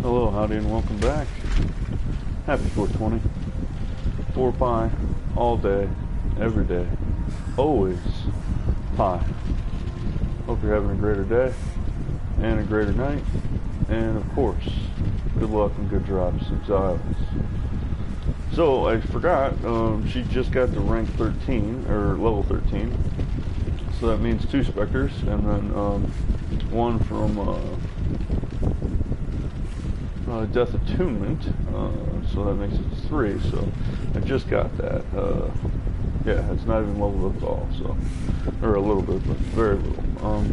Hello, howdy, and welcome back. Happy 420. 4 pi, all day, every day, always pi. Hope you're having a greater day, and a greater night, and of course, good luck and good drops, exiles. So, I forgot, she just got to rank 13, or level 13. So that means 2 specters, and then one from Death Attunement, so that makes it 3, so I just got that. Yeah, it's not even leveled up at all, so, or a little bit, but very little.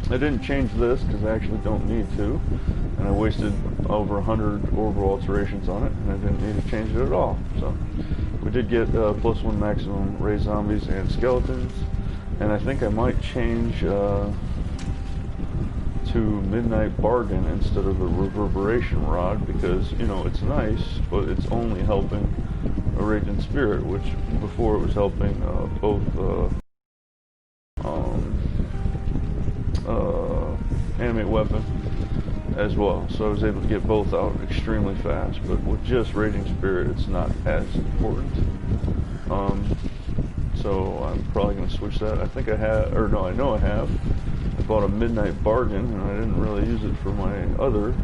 I didn't change this because I actually don't need to, and I wasted over 100 orbital alterations on it, and I didn't need to change it at all. So we did get +1 maximum raised zombies and skeletons, and I think I might change to Midnight Bargain instead of the Reverberation Rod, because, you know, it's nice, but it's only helping a Raging Spirit, which before it was helping both animate weapon as well. So I was able to get both out extremely fast, but with just Raging Spirit, it's not as important. So I'm probably going to switch that. I think I have, or no, I know I have. I bought a Midnight Bargain, and I didn't really use it for my other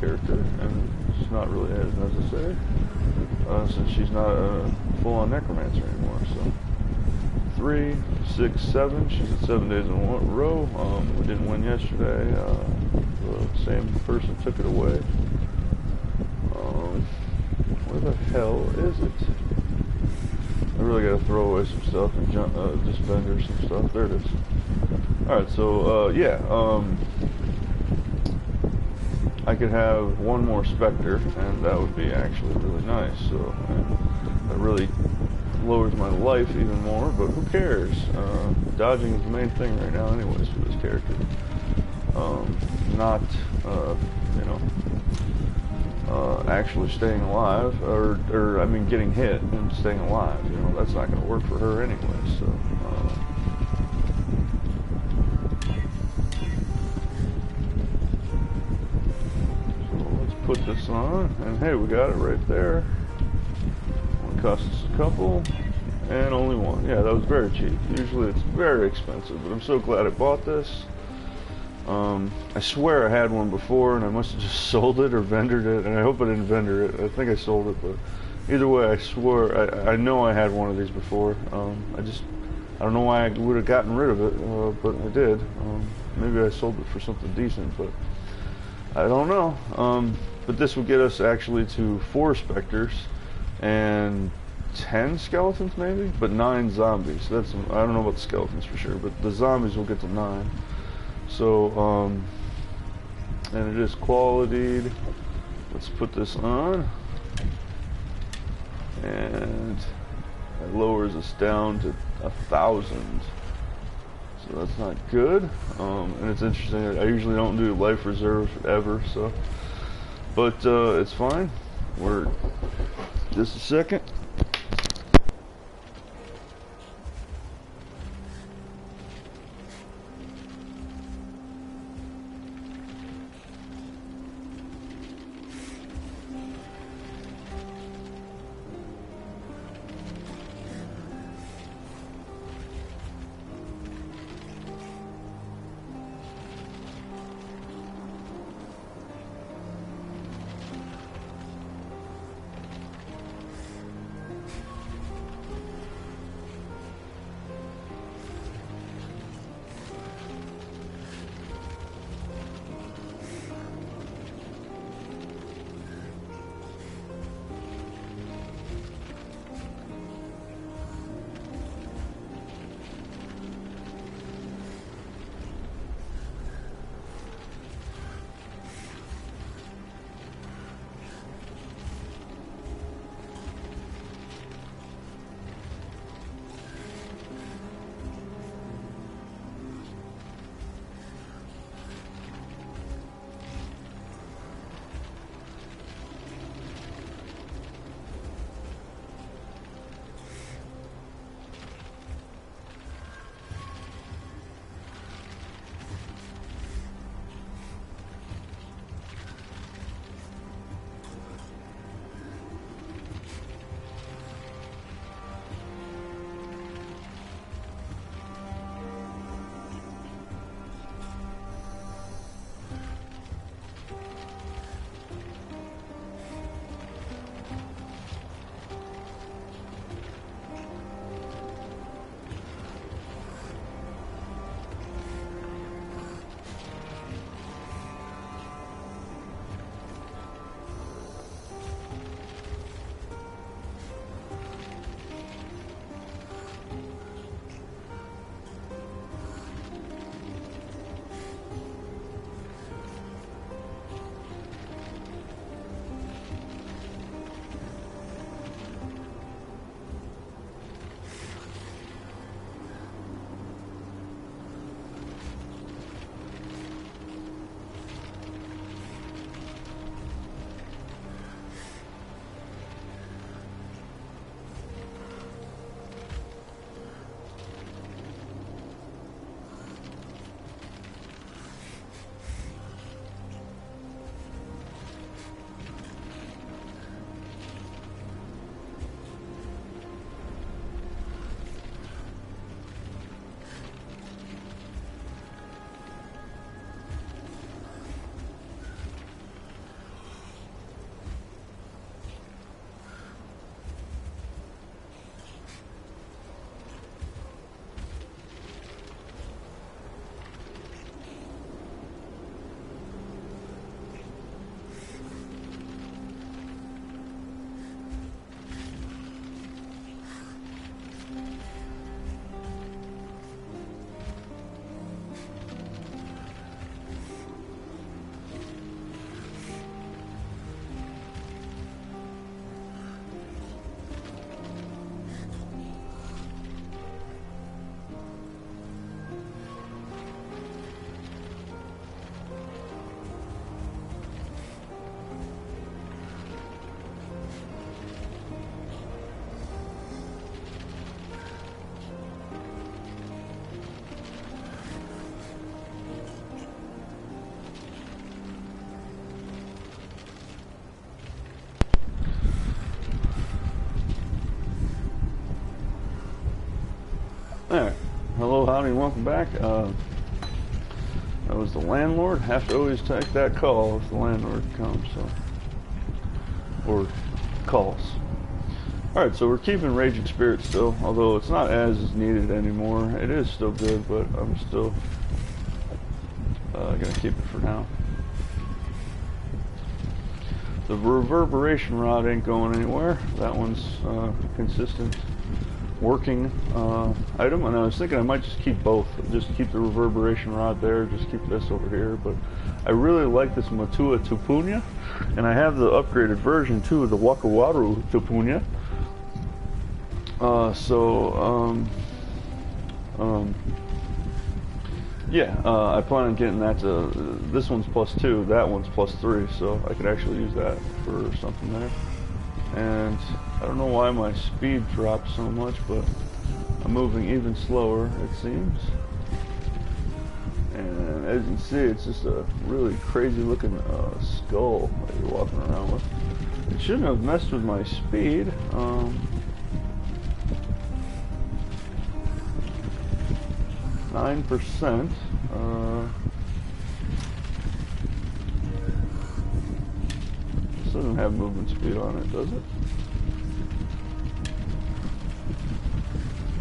character, and it's not really as necessary, since she's not a full-on necromancer anymore. So 3, 6, 7. She's at 7 days in a row. We didn't win yesterday. The same person took it away. Where the hell is it? I really gotta throw away some stuff and just vendor some stuff. There it is. Alright, so, yeah, I could have one more Spectre, and that would be actually really nice, so that really lowers my life even more, but who cares? Dodging is the main thing right now anyways for this character. Not, you know, actually staying alive, or I mean getting hit and staying alive, you know, that's not going to work for her anyway, so, let's put this on, and hey, we got it right there. It cost us a couple, and only one. Yeah, that was very cheap. Usually it's very expensive, but I'm so glad I bought this. I swear I had one before, and I must have just sold it or vendored it, and I hope I didn't vendor it. I think I sold it, but either way, I swear, I know I had one of these before. I don't know why I would have gotten rid of it, but I did. Maybe I sold it for something decent, but I don't know. But this would get us actually to 4 Spectres and 10 skeletons maybe, but 9 zombies. That's, I don't know about the skeletons for sure, but the zombies will get to 9. So, and it is qualityed. Let's put this on, and it lowers us down to 1,000. So that's not good. And it's interesting. I usually don't do life reserve ever, so, but it's fine. We're just a second. everybody, and welcome back. That was the landlord. Have to always take that call if the landlord comes, so, or calls. Alright, so we're keeping Raging Spirit still, although it's not as needed anymore. It is still good, but I'm still gonna keep it for now. The reverberation rod ain't going anywhere. That one's consistent working item, and I was thinking I might just keep both. Just keep the reverberation rod there, just keep this over here, but I really like this Matua Tupunya, and I have the upgraded version too of the Wakawaru Tupunya. I plan on getting that to, this one's +2, that one's +3, so I could actually use that for something there. And I don't know why my speed dropped so much, but I'm moving even slower, it seems. And as you can see, it's just a really crazy looking skull that you're walking around with. It shouldn't have messed with my speed. 9%. This doesn't have movement speed on it, does it?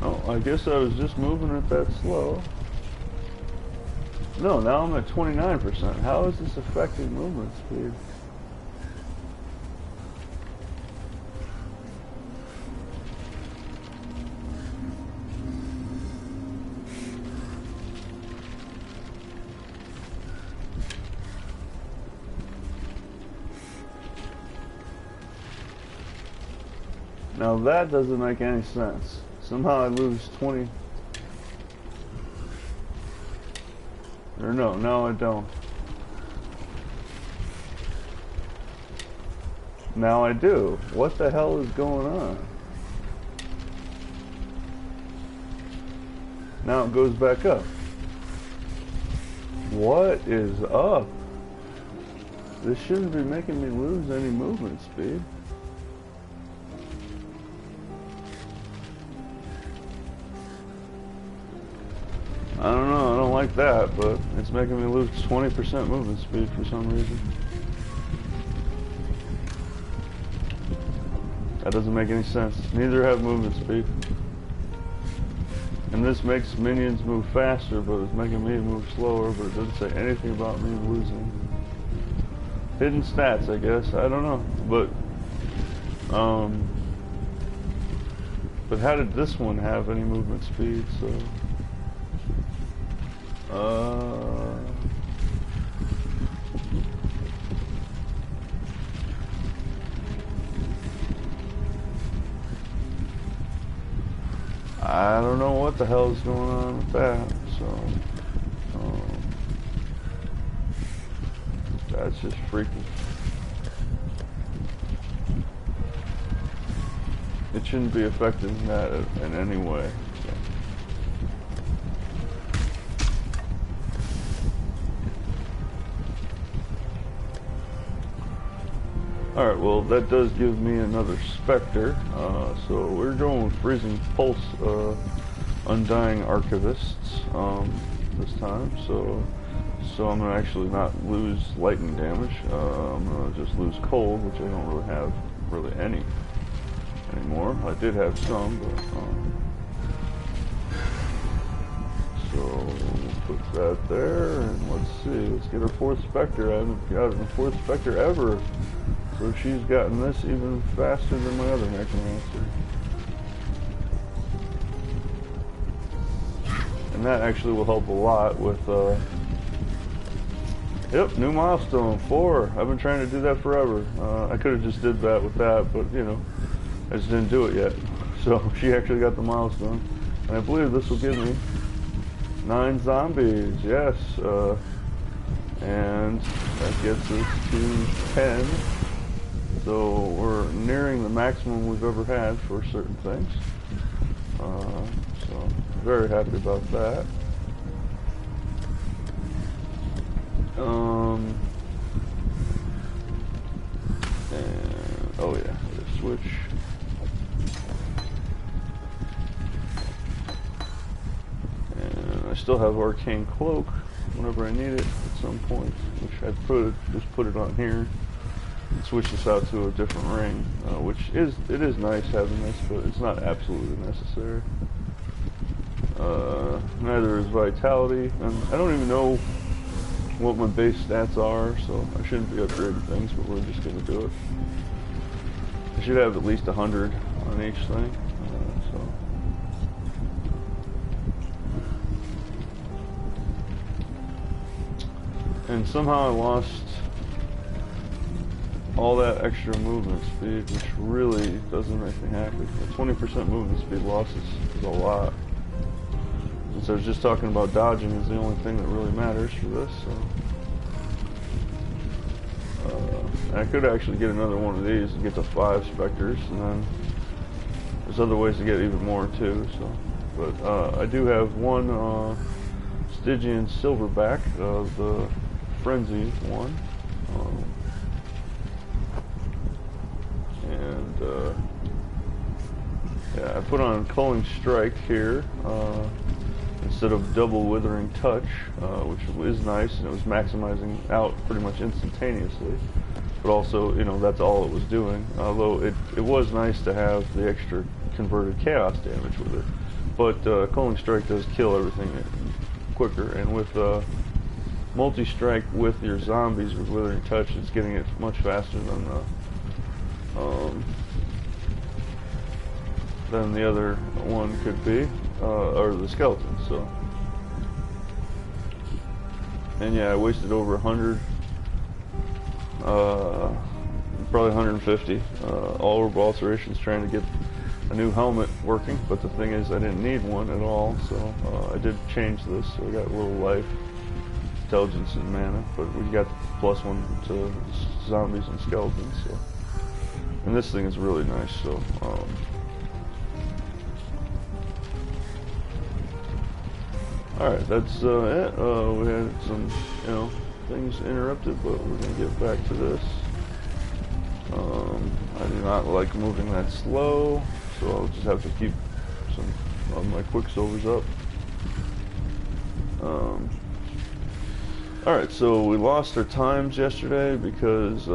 Oh, I guess I was just moving it that slow. No, now I'm at 29%. How is this affecting movement speed? Now that doesn't make any sense. Somehow I lose 20. Or no, I don't. Now I do. What the hell is going on? Now it goes back up. What is up? This shouldn't be making me lose any movement speed. I don't know, I don't like that, but it's making me lose 20% movement speed for some reason. That doesn't make any sense. Neither have movement speed. And this makes minions move faster, but it's making me move slower, but it doesn't say anything about me losing. Hidden stats, I guess, I don't know. But how did this one have any movement speed, so... I don't know what the hell is going on with that, so that's just freaky. It shouldn't be affecting that in any way. So. Alright, well that does give me another Spectre, so we're going with Freezing Pulse Undying Archivists this time, so I'm going to actually not lose lightning damage, I'm going to just lose cold, which I don't really have any anymore. I did have some, but so we'll put that there, and let's see, let's get our 4th Spectre. I haven't gotten a 4th Spectre ever. So she's gotten this even faster than my other Necromancer. And that actually will help a lot with, yep, new milestone, 4. I've been trying to do that forever. I could have just did that with that, but, you know, I just didn't do it yet. So she actually got the milestone. And I believe this will give me 9 zombies, yes. And that gets us to 10. So we're nearing the maximum we've ever had for certain things. So very happy about that. And oh yeah, let's switch. And still have Arcane Cloak whenever I need it at some point, which I just put it on here and switch this out to a different ring, which it is nice having this, but it's not absolutely necessary. Neither is Vitality, and I don't even know what my base stats are, so I shouldn't be upgrading things, but we're just going to do it. I should have at least 100 on each thing, so. And somehow I lost all that extra movement speed, which really doesn't make me happy. A 20% movement speed loss is a lot. Since I was just talking about dodging is the only thing that really matters for this, so. And I could actually get another one of these and get to 5 Spectres, and then there's other ways to get even more too, so. But I do have one Stygian Silverback, the Frenzy one. Yeah, I put on Culling Strike here instead of double Withering Touch, which is nice, and it was maximizing out pretty much instantaneously. But also, you know, that's all it was doing. Although it was nice to have the extra converted chaos damage with it. But Culling Strike does kill everything quicker, and with multi-strike with your zombies with Withering Touch, it's getting it much faster than the other one could be, or the skeleton. So, and yeah, I wasted over 100, probably 150 orb alterations trying to get a new helmet working. But the thing is, I didn't need one at all, so I did change this. So I got a little life, intelligence, and mana, but we got +1 to zombies and skeletons. So, and this thing is really nice. So. Alright, that's it. We had some, you know, things interrupted, but we're going to get back to this. I do not like moving that slow, so I'll just have to keep some of my Quicksilvers up. Alright, so we lost our times yesterday because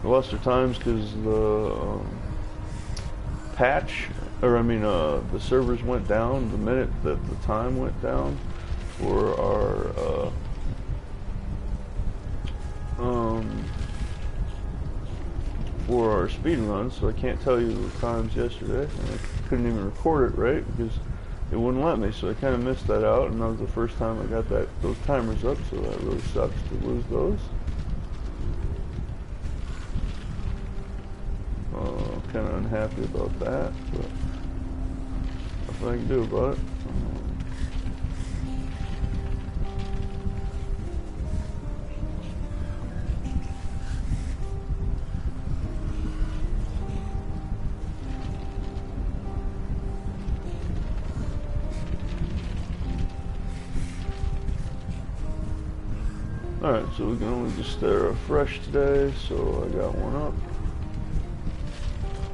we lost our times because the patch, or I mean the servers went down the minute that the time went down for our speed run, so I can't tell you the times yesterday, and I couldn't even record it right because it wouldn't let me, so I kind of missed that out, and that was the first time I got those timers up, so that really sucks to lose those. Kind of unhappy about that, but nothing I can do about it. Alright, so we can only just refresh today, so I got one up.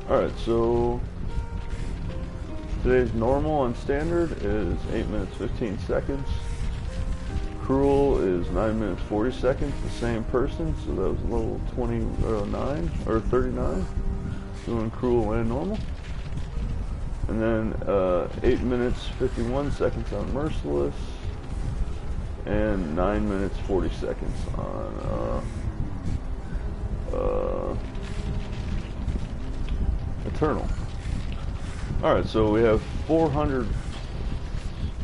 Alright, so today's normal on standard is 8 minutes 15 seconds. Cruel is 9 minutes 40 seconds, the same person, so that was level 29 or 39, doing cruel and normal. And then 8 minutes 51 seconds on Merciless, and 9 minutes 40 seconds on Eternal. Alright, so we have 400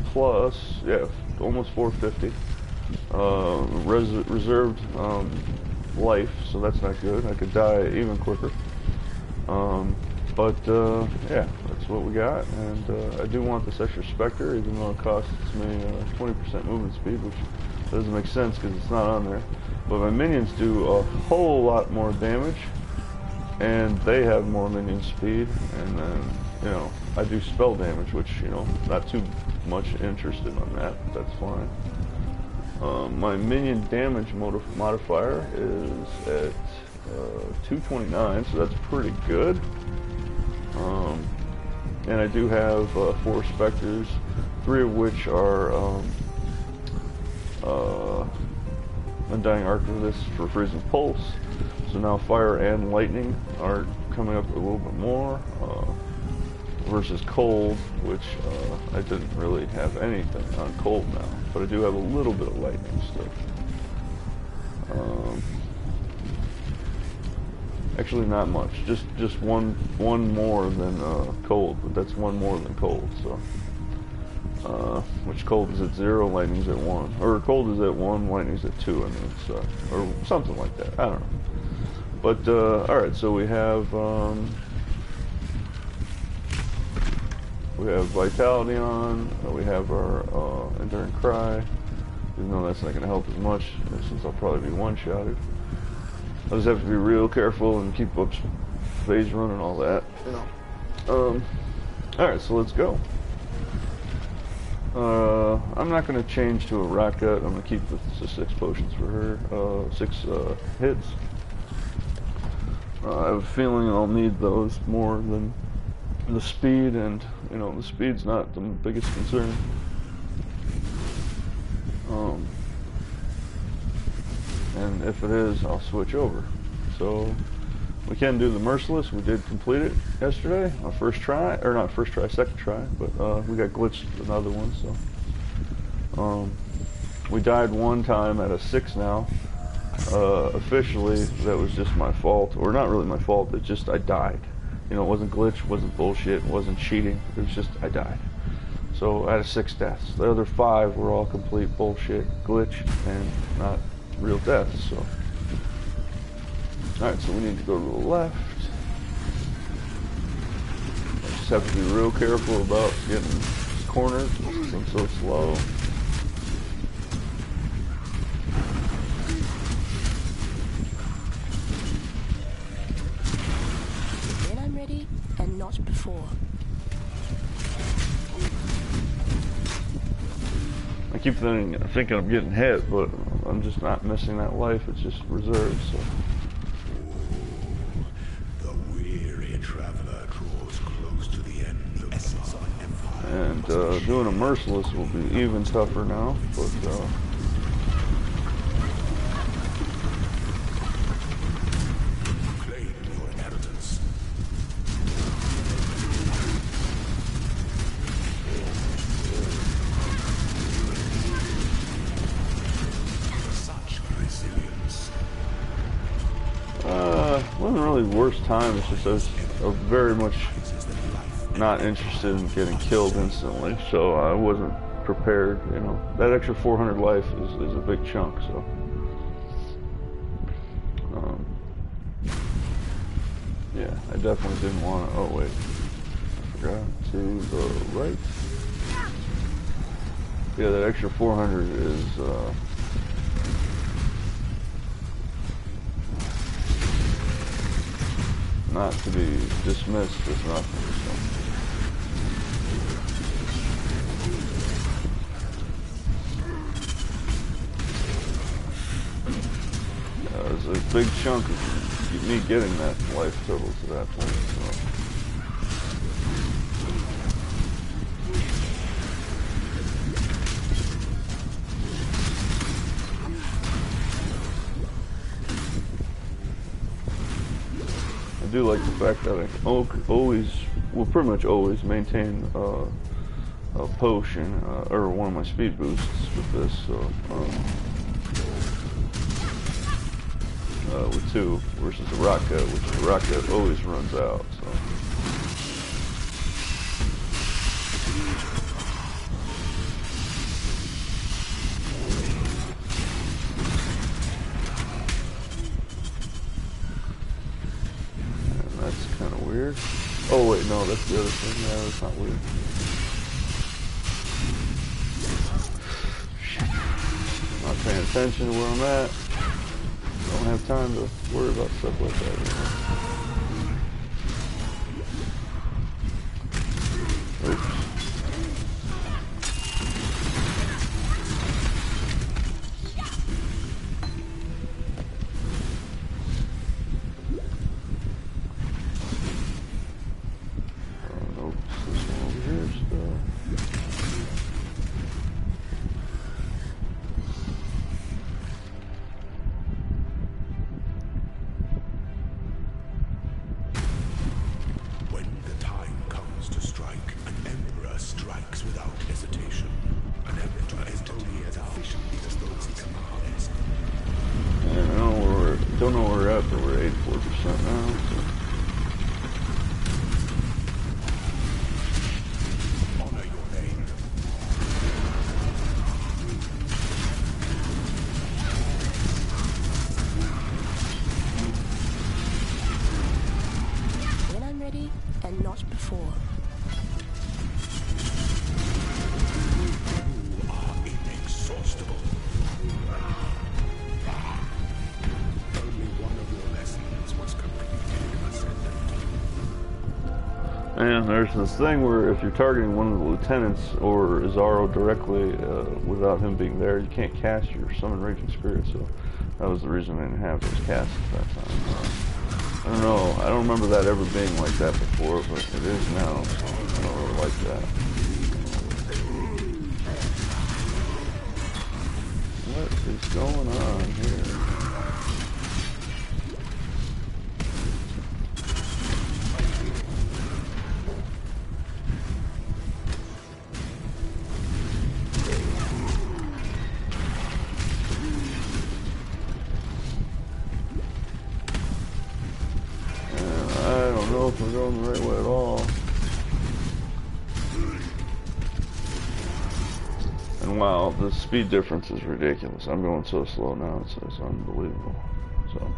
plus, yeah, almost 450 reserved life, so that's not good. I could die even quicker. Yeah, that's what we got, and I do want this extra Spectre, even though it costs me 20% movement speed, which doesn't make sense because it's not on there. But my minions do a whole lot more damage, and they have more minion speed, and then, you know, I do spell damage, which, you know, not too much interested on that, but that's fine. My minion damage modifier is at 229, so that's pretty good. And I do have 4 specters, 3 of which are Undying Archivist for freezing pulse. So now fire and lightning are coming up a little bit more versus cold, which I didn't really have anything on cold now, but I do have a little bit of lightning still. Actually, not much. Just one more than cold, but that's one more than cold. So, which cold is at 0, lightning's at 1, or cold is at 1, lightning's at 2. I mean, so, or something like that. I don't know. But all right, so we have vitality on. We have our enduring cry. Even though that's not going to help as much, since I'll probably be one-shotted. I just have to be real careful and keep up phase run and all that. You know. Alright, so let's go. I'm not going to change to a rocket. I'm going to keep the 6 potions for her. 6 hits. I have a feeling I'll need those more than the speed, and you know, the speed's not the biggest concern. And if it is, I'll switch over. So we can do the Merciless. We did complete it yesterday, our first try, or not first try, second try, but we got glitched another one. So we died one time at a 6 now. Officially, that was just my fault, or not really my fault. It just I died. You know, it wasn't glitch, wasn't bullshit, wasn't cheating. It was just I died. So out of 6 deaths, the other 5 were all complete bullshit, glitch, and not real deaths. So, all right, so we need to go to the left. I just have to be real careful about getting cornered since I'm so slow. When I'm ready, and not before. I keep thinking I'm getting hit, but I'm just not missing that life. It's just reserved. So. The weary traveler draws close to the end of essence of an empire. And doing a Merciless will be even tougher now, but Claim your inheritance. Such resilience. wasn't really the worst time. It's just I was very much not interested in getting killed instantly, so I wasn't prepared. You know, that extra 400 life is a big chunk. So, yeah, I definitely didn't want to. Oh wait, I forgot to the right. Yeah, that extra 400 is. Not to be dismissed as nothing. So. It was a big chunk of me getting that life total to that point. So. I do like the fact that I always, well, pretty much always maintain a potion or one of my speed boosts with this. So, with 2 versus the rocket, which the rocket always runs out. So. Weird. Oh wait, no, that's the other thing. Yeah, that's not weird. Shit. I'm not paying attention to where I'm at. Don't have time to worry about stuff like that anymore. Oops. and not before. You are inexhaustible. Only one of your lessons was completed, Ascendant. And there's this thing where if you're targeting one of the lieutenants or Zaro directly without him being there, you can't cast your summon raging spirit. So that was the reason I didn't have those casts at that time. I don't know. I don't remember that ever being like that before, but it is now. So I don't really like that. What is going on here? If we're going the right way at all. And wow, the speed difference is ridiculous. I'm going so slow now, it's unbelievable. So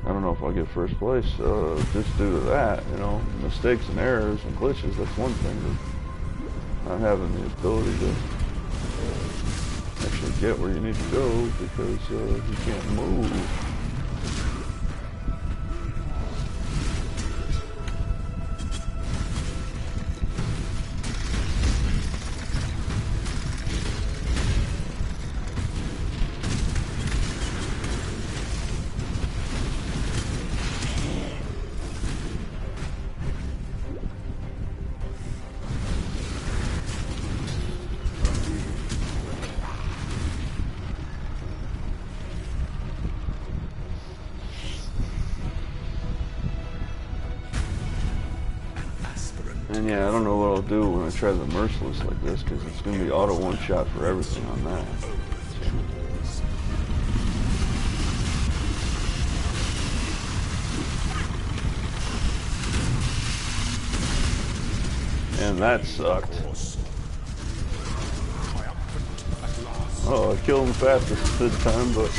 I don't know if I'll get first place just due to that, you know. Mistakes and errors and glitches, that's one thing, but not having the ability to actually get where you need to go because you can't move. And yeah, I don't know what I'll do when I try the Merciless like this, because it's going to be auto one-shot for everything on that. And that sucked. Oh, I killed him fastest this time, but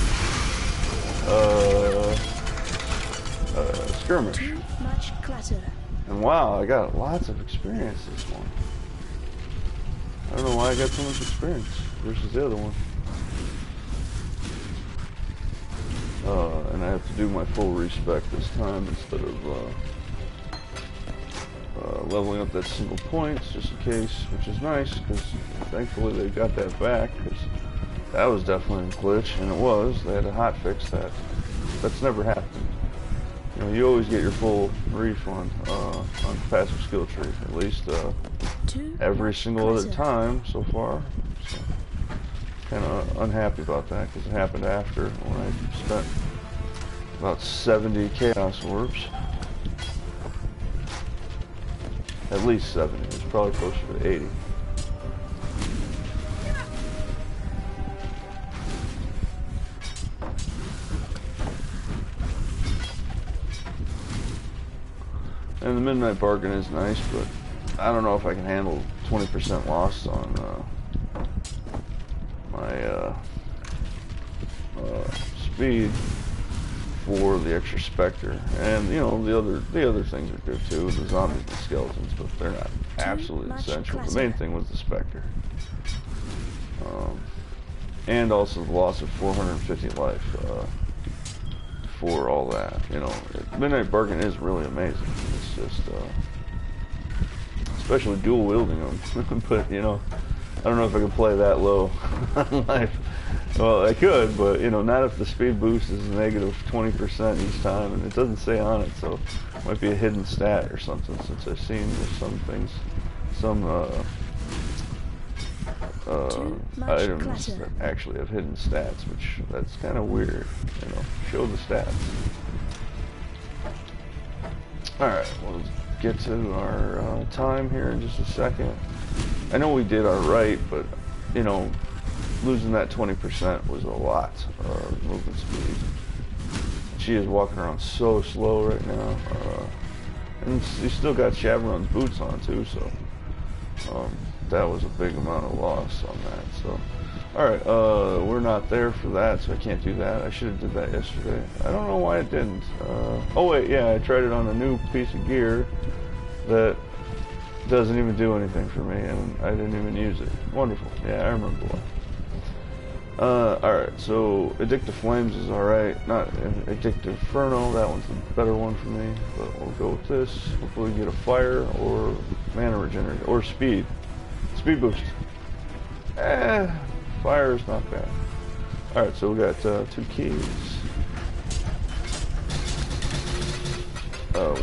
skirmish. Too much clutter. And wow, I got lots of experience this one. I don't know why I got so much experience versus the other one. And I have to do my full respec this time instead of leveling up that single points just in case, which is nice because thankfully they got that back, because that was definitely a glitch, and it was. They had to hot fix that. That's never happened. You know, you always get your full refund on passive skill tree, at least every single other time so far. So, kind of unhappy about that because it happened after when I spent about 70 chaos orbs. At least 70. It's probably closer to 80. And the Midnight Bargain is nice, but I don't know if I can handle 20% loss on my speed for the extra Spectre. And you know, the other things are good too, the zombies and skeletons, but they're not absolutely essential. The main thing was the Spectre. And also the loss of 450 life for all that. You know, Midnight Bargain is really amazing. It's just especially dual wielding them. But you know, I don't know if I can play that low on life. Well, I could, but you know, not if the speed boost is negative 20% each time, and it doesn't say on it, so it might be a hidden stat or something. Since I've seen there's some things, some items that actually have hidden stats, which that's kind of weird. You know, show the stats. All right, we'll get to our time here in just a second. I know we did our right, but you know, losing that 20% was a lot movement speed. She is walking around so slow right now, and you still got Shavron's boots on too, so that was a big amount of loss on that. So Alright, we're not there for that, so I can't do that. I should have did that yesterday. I don't know why it didn't. Oh wait, yeah, I tried it on a new piece of gear that doesn't even do anything for me, and I didn't even use it. Wonderful. Yeah, I remember why. Alright, so Addictive Flames is alright. Not Addictive Inferno, that one's the better one for me. But we'll go with this. Hopefully we get a fire or mana regeneration or speed. Speed boost. Fire is not bad. Alright, so we got 2 keys.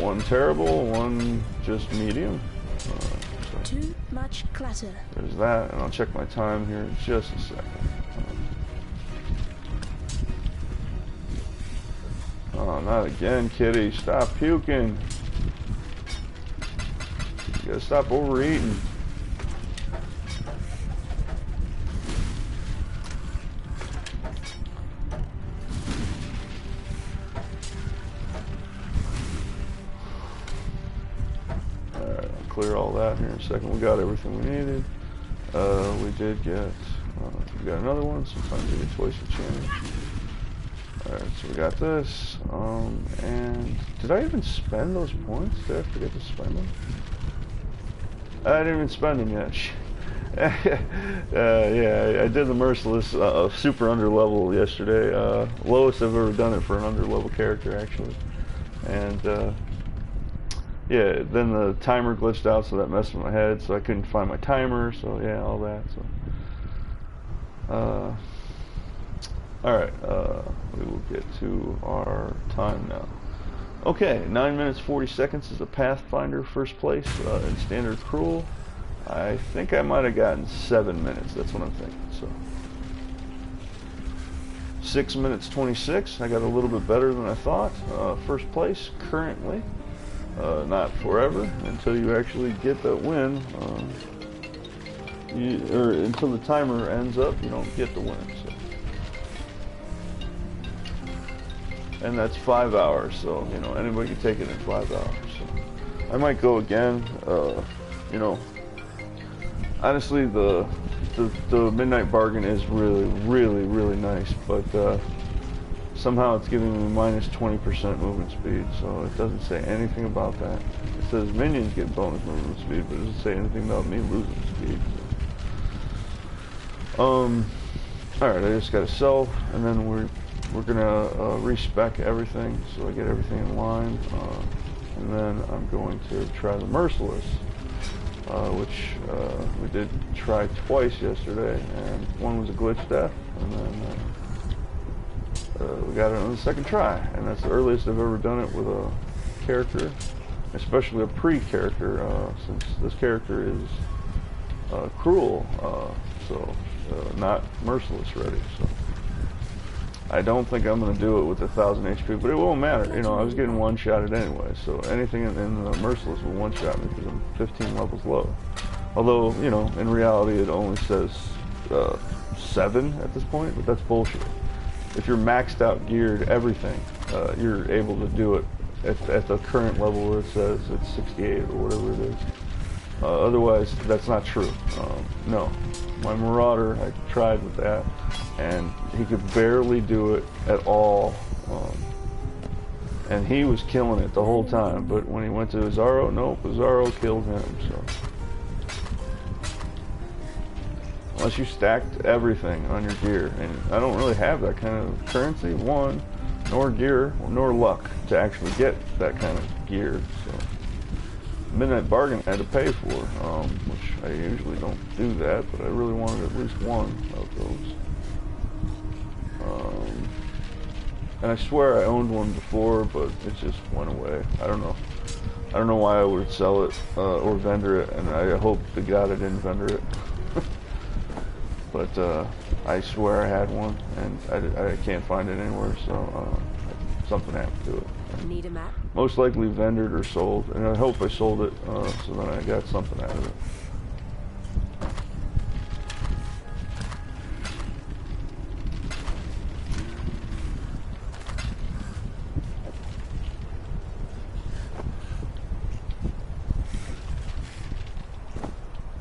One terrible, one just medium. Too much clutter. There's that, and I'll check my time here in just a second. Oh, not again, kitty. Stop puking. You gotta stop overeating. Alright, I'll clear all that here in a second. We got everything we needed. We did get, we got another one. Sometimes you get twice the chance. Alright, so we got this, and did I even spend those points? Did I forget to spend them? I didn't even spend them yet. Yeah, I did the Merciless super under level yesterday. Lowest I've ever done it for an under level character, actually. And yeah, then the timer glitched out, so that messed with my head, so I couldn't find my timer, so yeah, all that. So alright, we will get to our time now. Okay, 9 minutes 40 seconds is a Pathfinder first place in Standard Cruel. I think I might have gotten 7 minutes, that's what I'm thinking. So 6 minutes 26, I got a little bit better than I thought. First place currently, not forever, until you actually get that win. Or until the timer ends up, you don't get the win. So. And that's 5 hours, so you know anybody can take it in 5 hours. So I might go again. You know, honestly, the Midnight Bargain is really nice, but somehow it's giving me minus 20% movement speed, so it doesn't say anything about that. It says minions get bonus movement speed, but it doesn't say anything about me losing speed. So. Alright, I just gotta sell, and then we're gonna respec everything, so I get everything in line, and then I'm going to try the Merciless, which we did try twice yesterday, and one was a glitch death, and then we got it on the second try, and that's the earliest I've ever done it with a character, especially a pre-character, since this character is cruel, so not Merciless ready. So I don't think I'm going to do it with 1,000 HP, but it won't matter. You know, I was getting one-shotted anyway, so anything in the Merciless will one-shot me because I'm 15 levels low. Although, you know, in reality it only says 7 at this point, but that's bullshit. If you're maxed out geared everything, you're able to do it at the current level where it says it's 68 or whatever it is. Otherwise, that's not true. No. My Marauder, I tried with that, and he could barely do it at all. And he was killing it the whole time, but when he went to Azaro, nope, Azaro killed him, so. Unless you stacked everything on your gear, and I don't really have that kind of currency, one, nor gear, nor luck to actually get that kind of gear, so. Midnight Bargain I had to pay for, which I usually don't do that, but I really wanted at least one of those. And I swear I owned one before, but it just went away. I don't know. I don't know why I would sell it or vendor it, and I hope to God I didn't vendor it. But I swear I had one, and I can't find it anywhere, so something happened to it. Need a map? Most likely vendored or sold, and I hope I sold it, so then I got something out of it.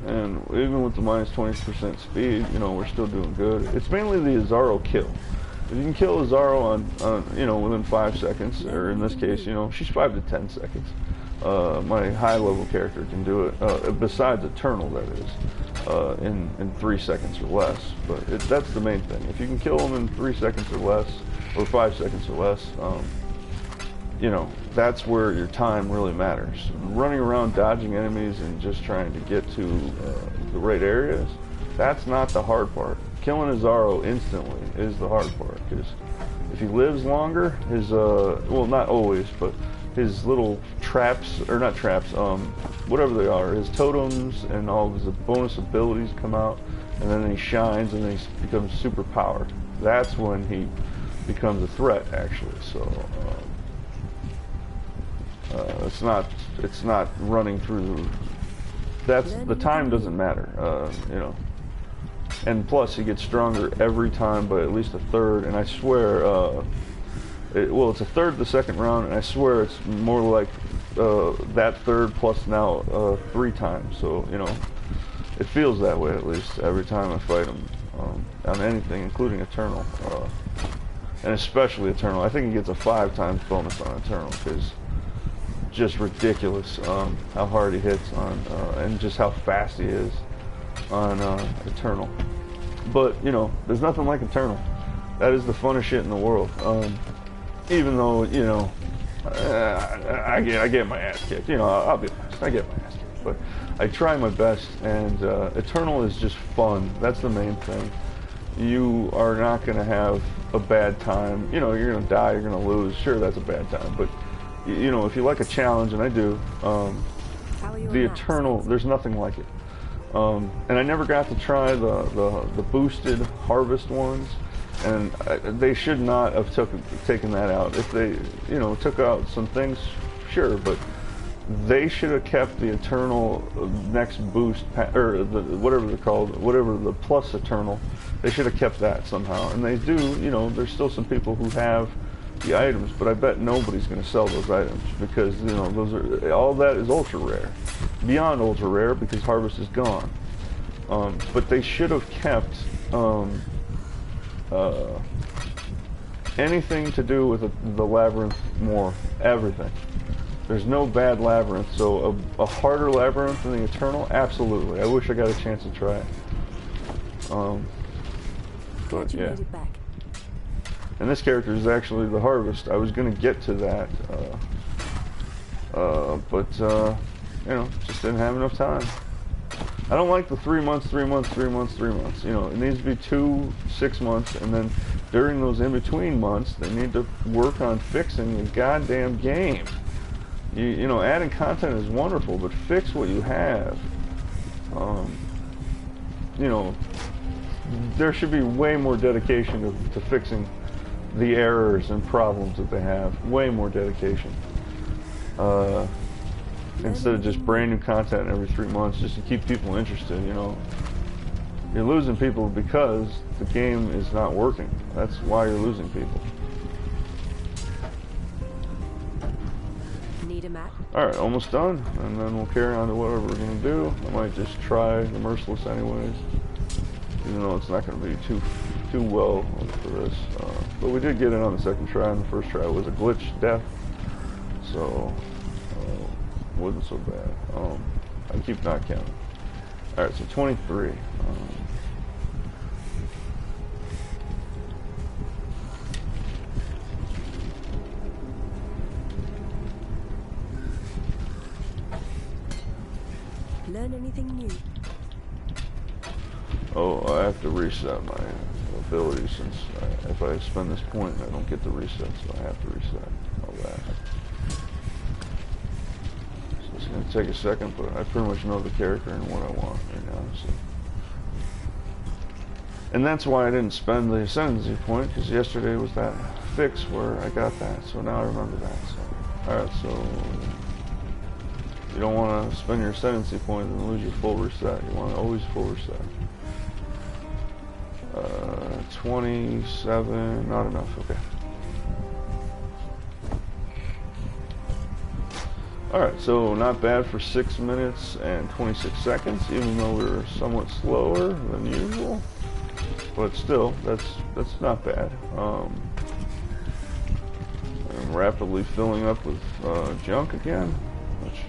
And even with the minus 20% speed, you know, we're still doing good. It's mainly the Azaro kill. If you can kill Azaro on you know, within 5 seconds, or in this case, you know, she's 5 to 10 seconds. My high-level character can do it, besides Eternal, that is, in 3 seconds or less. But that's the main thing. If you can kill them in 3 seconds or less, or 5 seconds or less, you know, that's where your time really matters. Running around dodging enemies and just trying to get to the right areas, that's not the hard part. Killing Azaro instantly is the hard part, because if he lives longer, his, well, not always, but his little traps, or not traps, whatever they are, his totems and all of his bonus abilities come out, and then he shines and then he becomes super powered. That's when he becomes a threat, actually. So it's not running through. That's the time doesn't matter, you know. And plus, he gets stronger every time by at least a third. And I swear, well, it's a third the second round, and I swear it's more like that third plus now 3 times. So you know, it feels that way at least every time I fight him on anything, including Eternal, and especially Eternal. I think he gets a 5 times bonus on Eternal, because just ridiculous how hard he hits on and just how fast he is on Eternal. But you know, there's nothing like Eternal. That is the funnest shit in the world. Even though, you know, I get my ass kicked. You know, I'll be honest, I get my ass kicked, but I try my best. And Eternal is just fun. That's the main thing. You are not gonna have a bad time. You know, you're gonna die, you're gonna lose. Sure, that's a bad time, but you know, if you like a challenge, and I do, the Eternal, there's nothing like it. And I never got to try the boosted harvest ones, and they should not have taken that out. If they, you know, took out some things, sure, but they should have kept the Eternal next boost, or whatever they're called, whatever the plus Eternal. They should have kept that somehow, and they do. You know, there's still some people who have the items, but I bet nobody's going to sell those items, because you know, those are, all that is ultra rare, beyond ultra rare, because harvest is gone. But they should have kept anything to do with the labyrinth more, everything. There's no bad labyrinth, so a harder labyrinth than the Eternal, absolutely. I wish I got a chance to try it. But yeah. And this character is actually the harvest. I was going to get to that, but you know, just didn't have enough time. I don't like the 3 months, 3 months, 3 months, 3 months. You know, it needs to be 2 6 months, and then during those in-between months, they need to work on fixing the goddamn game. You know, adding content is wonderful, but fix what you have. You know, there should be way more dedication to fixing the errors and problems that they have. Way more dedication. Instead of just brand new content every 3 months just to keep people interested, you know. You're losing people because the game is not working. That's why you're losing people. Need a map? Alright, almost done. And then we'll carry on to whatever we're going to do. I might just try the Merciless anyways, even though it's not going to be too well for this. But we did get it on the second try, and the first try was a glitch death. So wasn't so bad. I keep not counting. Alright, so 23. Learn anything new? Oh, I have to reset my ability, since if I spend this point, I don't get the reset, so I have to reset all that. It's going to take a second, but I pretty much know the character and what I want right now. So. And that's why I didn't spend the ascendancy point, because yesterday was that fix where I got that, so now I remember that. So, alright, so you don't want to spend your ascendancy point and lose your full reset. You want to always full reset. 27, not enough, okay. Alright, so not bad for 6 minutes and 26 seconds, even though we're somewhat slower than usual. But still, that's not bad. I'm rapidly filling up with junk again, which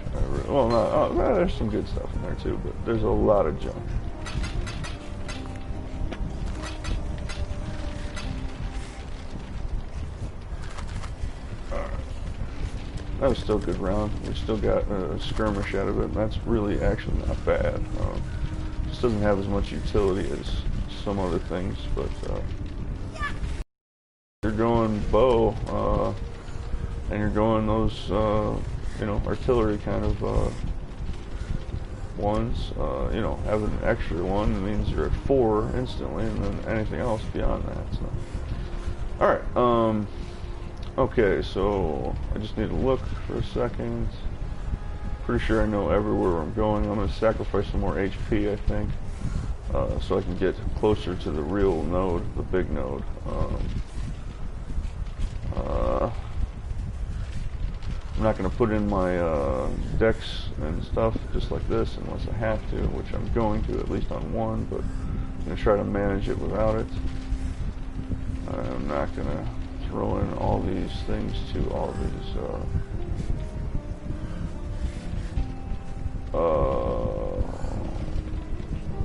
well, not, there's some good stuff in there too, but there's a lot of junk. That was still a good round. We still got a skirmish out of it, and that's really actually not bad. Just doesn't have as much utility as some other things, but you're going bow, and you're going those, you know, artillery kind of ones. You know, having an extra one means you're at 4 instantly, and then anything else beyond that. So, all right. Okay, so I just need to look for a second. Pretty sure I know everywhere I'm going. I'm going to sacrifice some more HP, I think, so I can get closer to the real node, the big node. I'm not going to put in my dex and stuff just like this unless I have to, which I'm going to, at least on one, but I'm going to try to manage it without it. I'm not going to throw in all these things to all these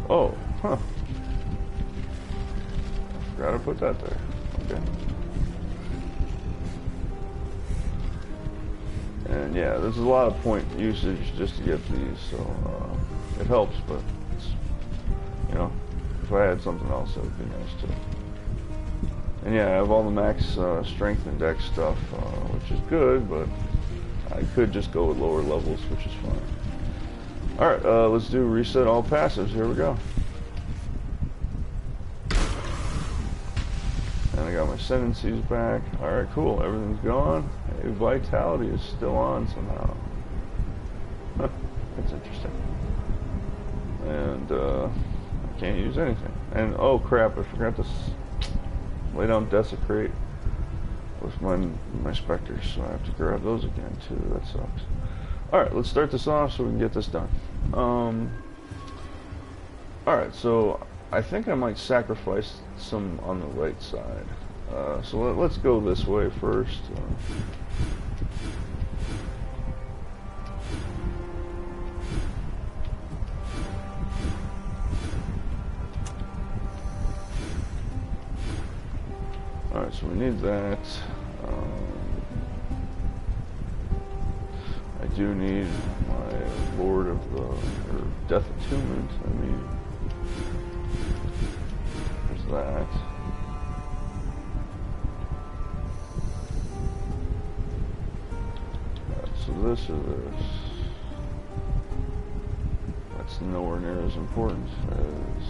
oh, huh. I forgot to put that there. Okay. And yeah, there's a lot of point usage just to get these, so it helps, but it's, you know, if I had something else, that would be nice too. And yeah, I have all the max strength and dex stuff, which is good, but I could just go with lower levels, which is fine. Alright, let's do reset all passives. Here we go. And I got my ascendancies back. Alright, cool. Everything's gone. Hey, vitality is still on somehow. Huh, that's interesting. And I can't use anything. And oh crap, I forgot to lay down desecrate with my specters, so I have to grab those again too. That sucks. Alright, let's start this off so we can get this done. Alright, so I think I might sacrifice some on the right side. So let's go this way first. Alright, so we need that. I do need my Lord of the Death Attunement. I mean, there's that. Alright, so this or this. That's nowhere near as important as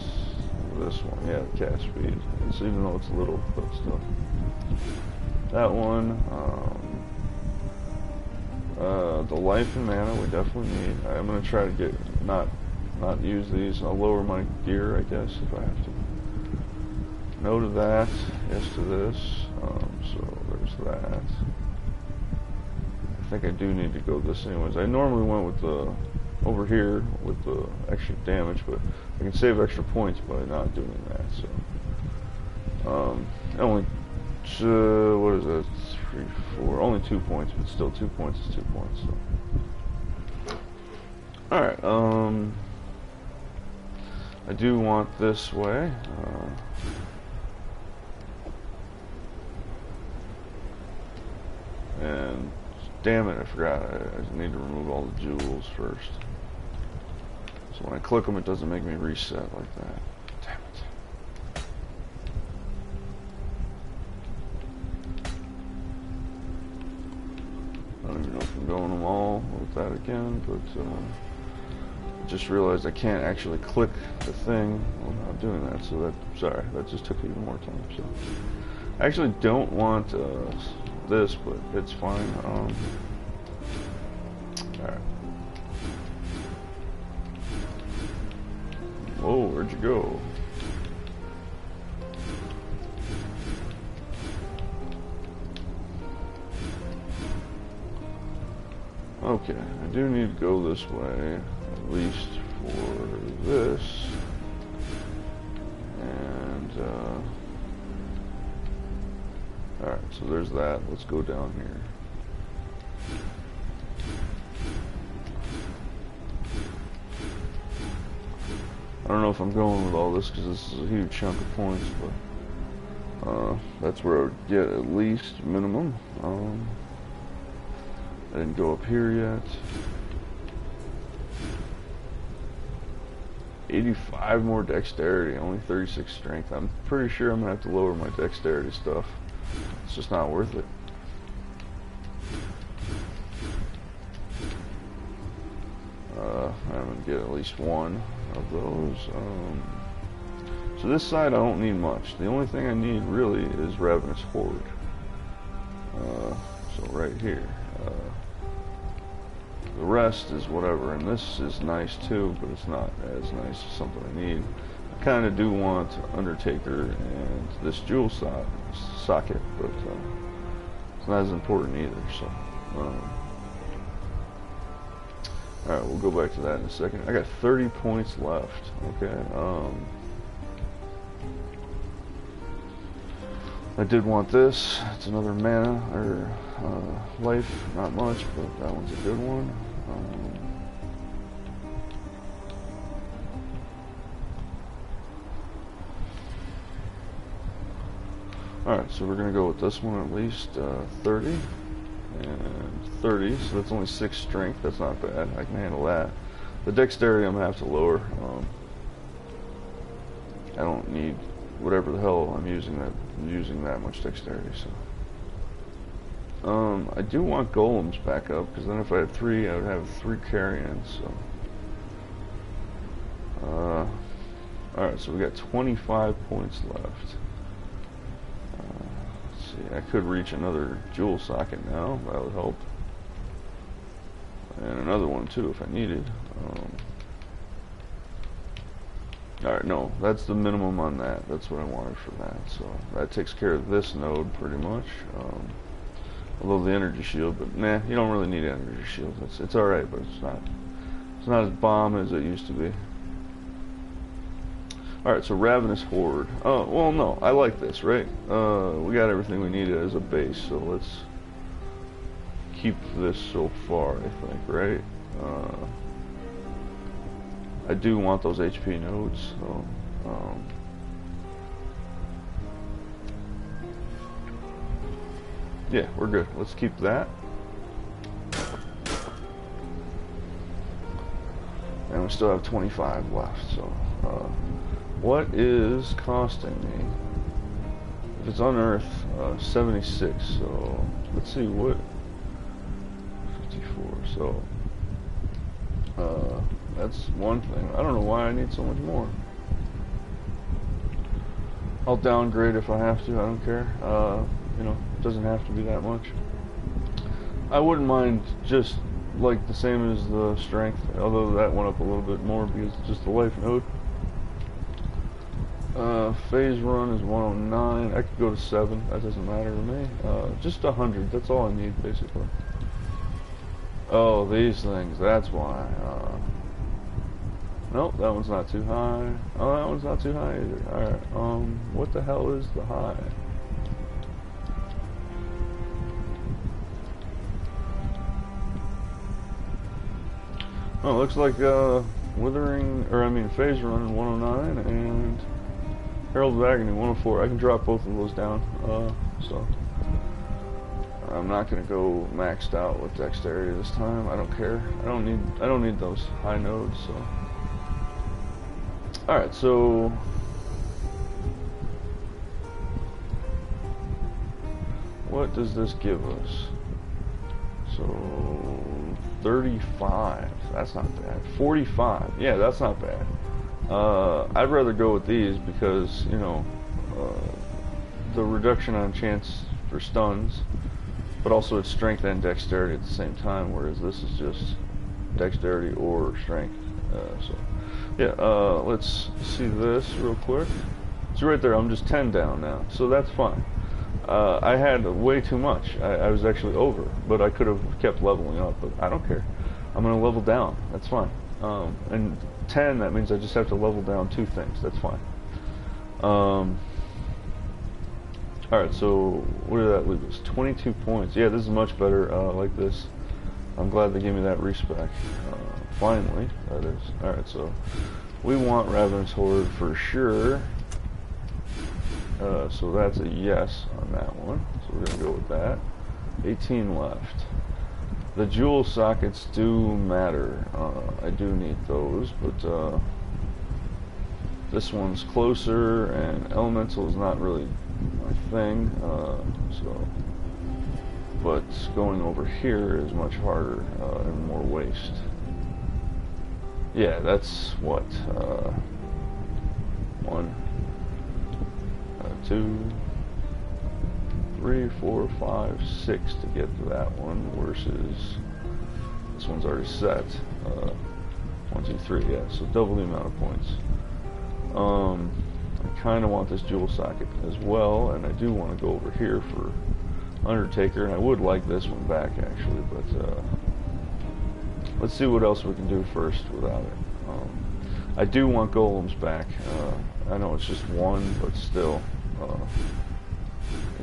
this one. Yeah, the cast speed. It's, even though it's little, but still. That one. The life and mana we definitely need. I'm gonna try to get not use these. I'll lower my gear, I guess, if I have to. No to that. Yes to this. So there's that. I think I do need to go this anyways. I normally went with the over here with the extra damage, but I can save extra points by not doing that. So only what is that? 3, 4, only 2 points, but still 2 points is 2 points. So. All right. I do want this way. And damn it, I forgot. I need to remove all the jewels first. So when I click them, it doesn't make me reset like that. Damn it. I don't even know if I'm going them all with that again, but I just realized I can't actually click the thing while not doing that, so that, sorry, that just took even more time. So I actually don't want this, but it's fine. Alright. Whoa, where'd you go? Okay, I do need to go this way, at least for this. And, alright, so there's that. Let's go down here. I don't know if I'm going with all this because this is a huge chunk of points, but that's where I would get at least minimum. I didn't go up here yet. 85 more dexterity, only 36 strength. I'm pretty sure I'm gonna have to lower my dexterity stuff. It's just not worth it. I'm gonna get at least one of those. So this side I don't need much. The only thing I need really is Ravenous Horde. So right here. The rest is whatever, and this is nice too, but it's not as nice as something I need. I kind of do want Undertaker and this jewel socket, but it's not as important either. So, alright, we'll go back to that in a second. I got 30 points left. Okay. I did want this. It's another mana or life, not much, but that one's a good one. Alright, so we're gonna go with this one at least 30 and 30, so that's only 6 strength. That's not bad. I can handle that. The dexterity I'm gonna have to lower. I don't need whatever the hell I'm using that much dexterity, so I do want golems back up, because then if I had 3 I would have 3 carry-ins. So alright, so we got 25 points left. Let's see, I could reach another jewel socket now. That would help, and another one too if I needed. Alright, no, that's the minimum on that. That's what I wanted for that. So that takes care of this node pretty much. Although the energy shield, but nah, you don't really need an energy shield. It's alright, but it's not as bomb as it used to be. Alright, so Ravenous Horde. Oh, well no, I like this, right? We got everything we needed as a base, so let's keep this so far, I think, right? I do want those HP nodes, so yeah, we're good. Let's keep that. And we still have 25 left, so what is costing me? If it's unearthed, 76, so let's see what 54, so that's one thing. I don't know why I need so much more. I'll downgrade if I have to. I don't care. You know, it doesn't have to be that much. I wouldn't mind just like the same as the strength, although that went up a little bit more because it's just the life node. Phase run is 109. I could go to 7. That doesn't matter to me. Just 100. That's all I need basically. Oh, these things. That's why. Nope, that one's not too high. Oh, that one's not too high either. Alright, what the hell is the high? Oh, it looks like Phase Run 109 and Herald of Agony 104. I can drop both of those down. So I'm not gonna go maxed out with dexterity this time. I don't care. I don't need those high nodes. So. Alright, so what does this give us? So 35, that's not bad. 45, yeah, that's not bad. I'd rather go with these because, you know, the reduction on chance for stuns, but also it's strength and dexterity at the same time, whereas this is just dexterity or strength. So yeah, let's see this real quick. So right there, I'm just 10 down now, so that's fine. I had way too much. I was actually over, but I could have kept leveling up, but I don't care. I'm going to level down. That's fine. And 10, that means I just have to level down 2 things. That's fine. Alright, so what did that leave us? 22 points. Yeah, this is much better like this. I'm glad they gave me that respec. Finally, that is. Alright, so we want Ravenous Horde for sure. So that's a yes on that one. So we're going to go with that. 18 left. The jewel sockets do matter. I do need those, but this one's closer, and elemental is not really my thing. But going over here is much harder and more waste. Yeah, that's what 1, 2, 3, 4, 5, 6 to get to that one versus this one's already set. 1, 2, 3, yeah, so double the amount of points. I kind of want this jewel socket as well, and I do want to go over here for Undertaker, and I would like this one back actually, but let's see what else we can do first without it. I do want golems back. I know it's just 1, but still.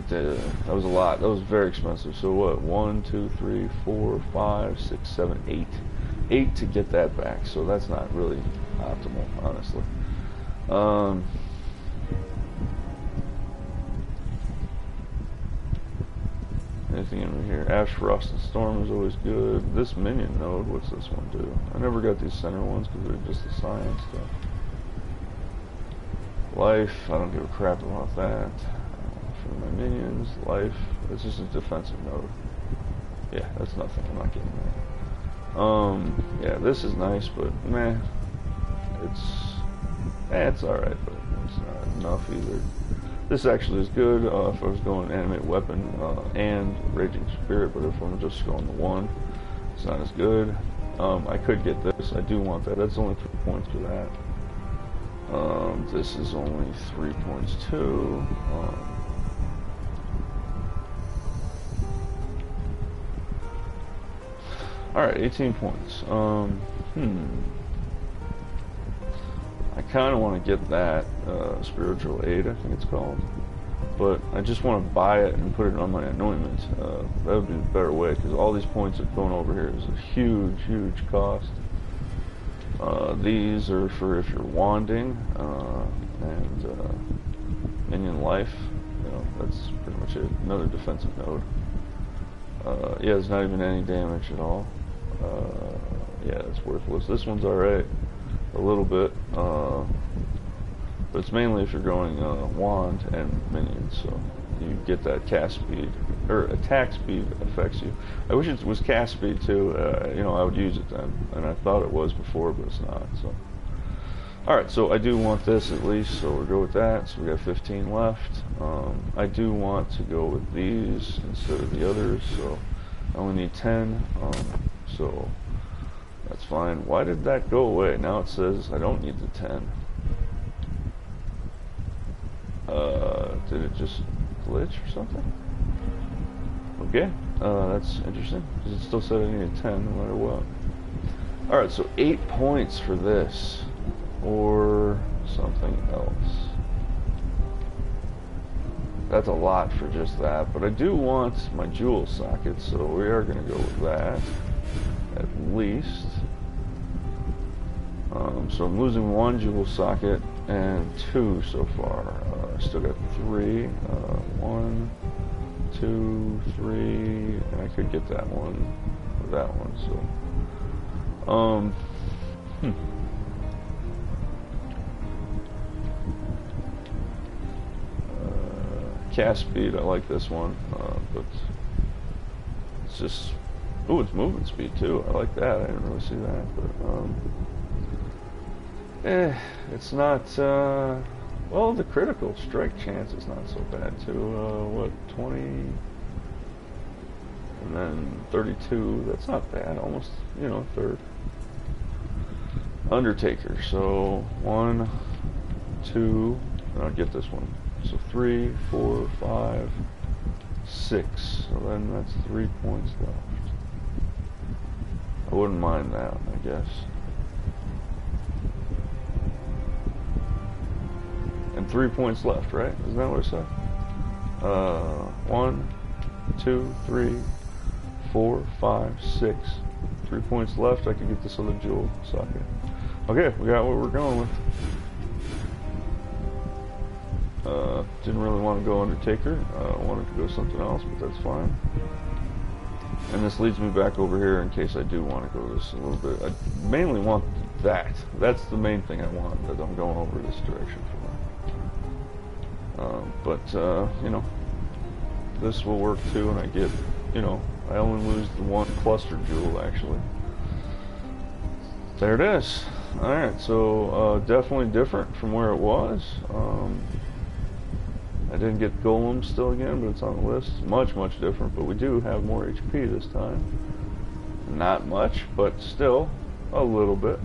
That was a lot. That was very expensive. So what? 1, 2, 3, 4, 5, 6, 7, 8. 8 to get that back. So that's not really optimal, honestly. Anything in here? Ash, Frost, and Storm is always good. This minion node, what's this one do? I never got these center ones because they're just the science stuff. Life, I don't give a crap about that. For my minions, life, it's just a defensive node. Yeah, that's nothing, I'm not getting that. Yeah, this is nice, but meh. It's alright, but it's not enough either. This actually is good if I was going animate weapon and raging spirit, but if I'm just going to 1, it's not as good. I could get this. I do want that. That's only 3 points for that. This is only 3 points too. Alright, 18 points. I kind of want to get that spiritual aid, I think it's called, but I just want to buy it and put it on my anointment. That would be the better way, because all these points are going over here is a huge cost. These are for if you're wanding, and minion life. You know, that's pretty much it. Another defensive node. Yeah, there's not even any damage at all. Yeah, it's worthless. This one's alright, a little bit, but it's mainly if you're going wand and minions, so you get that cast speed, or attack speed affects you. I wish it was cast speed too. You know, I would use it then, and I thought it was before, but it's not. So, all right, so I do want this at least, so we'll go with that. So we got 15 left. I do want to go with these instead of the others, so I only need 10. So that's fine. Why did that go away? Now it says I don't need the 10. Did it just glitch or something? Okay, that's interesting, because it still said I needed 10 no matter what. Alright, so 8 points for this, or something else. That's a lot for just that, but I do want my jewel socket, so we are going to go with that, at least. So I'm losing 1 jewel socket and 2 so far. I still got 3. 1, 2, 3, and I could get that one or that one. So, cast speed, I like this one, but it's just, ooh, it's movement speed too. I like that. I didn't really see that, but it's not. Well, the critical strike chance is not so bad too. What, 20, and then 32. That's not bad. Almost, you know, third. Undertaker. So 1, 2, and I'll get this one. So 3, 4, 5, 6. So then that's 3 points left. I wouldn't mind that, I guess. And 3 points left, right? Isn't that what I said? 1, 2, 3, 4, 5, 6. 3 points left. I could get this other jewel socket. Okay, we got what we're going with. Didn't really want to go Undertaker. Wanted to go something else, but that's fine. And this leads me back over here in case I do want to go this a little bit. I mainly want that. That's the main thing I want, that I'm going over this direction for. You know, this will work too, and I get, you know, I only lose the 1 cluster jewel, actually. There it is. Alright, so definitely different from where it was. I didn't get Golem still again, but it's on the list. Much, much different, but we do have more HP this time. Not much, but still a little bit.